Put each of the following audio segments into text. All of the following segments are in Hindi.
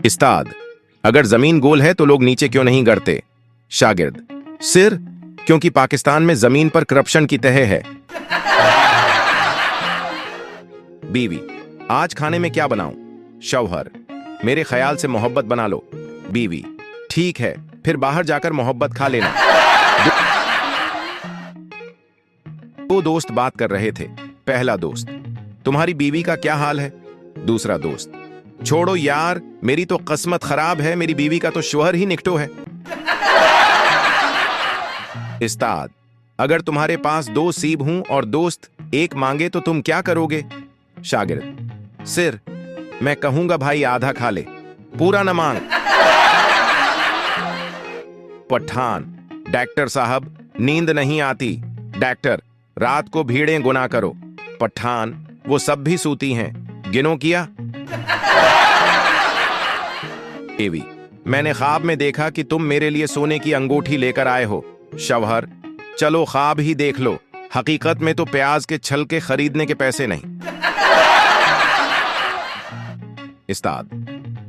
उस्ताद, अगर जमीन गोल है तो लोग नीचे क्यों नहीं गिरते? शागिर्द, सिर, क्योंकि पाकिस्तान में जमीन पर करप्शन की तह है। बीवी, आज खाने में क्या बनाऊं? शौहर, मेरे ख्याल से मोहब्बत बना लो। बीवी, ठीक है, फिर बाहर जाकर मोहब्बत खा लेना। दो दोस्त बात कर रहे थे। पहला दोस्त, तुम्हारी बीवी का क्या हाल है? दूसरा दोस्त, छोड़ो यार, मेरी तो किस्मत खराब है, मेरी बीवी का तो शौहर ही निकटो है। उस्ताद, अगर तुम्हारे पास दो सीब हूं और दोस्त एक मांगे तो तुम क्या करोगे? शागिर्द, सिर, मैं कहूंगा भाई आधा खा ले, पूरा न मांग। पठान, डॉक्टर साहब, नींद नहीं आती। डॉक्टर, रात को भीड़ें गुना करो। पठान, वो सब भी सूती हैं, गिनो किया? बीवी, मैंने ख्वाब में देखा कि तुम मेरे लिए सोने की अंगूठी लेकर आए हो। शौहर, चलो ख्वाब ही देख लो, हकीकत में तो प्याज के छलके खरीदने के पैसे नहीं। उस्ताद,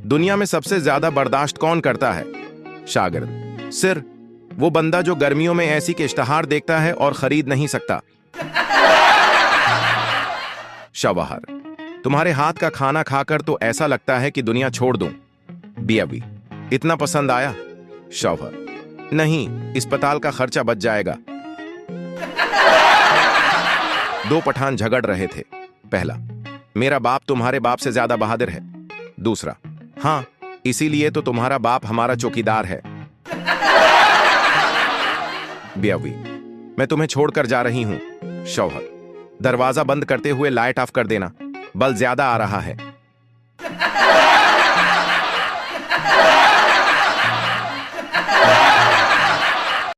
दुनिया में सबसे ज्यादा बर्दाश्त कौन करता है? शागिर्द, सिर, वो बंदा जो गर्मियों में ऐसी के इश्तहार देखता है और खरीद नहीं सकता। शौहर, तुम्हारे हाथ का खाना खाकर तो ऐसा लगता है कि दुनिया छोड़ दूं। बीवी, इतना पसंद आया? शौहर, नहीं, अस्पताल का खर्चा बच जाएगा। दो पठान झगड़ रहे थे। पहला, मेरा बाप तुम्हारे बाप से ज्यादा बहादुर है। दूसरा, हां, इसीलिए तो तुम्हारा बाप हमारा चौकीदार है। बीवी, मैं तुम्हें छोड़कर जा रही हूं। शौहर, दरवाजा बंद करते हुए लाइट ऑफ कर देना, बल ज्यादा आ रहा है।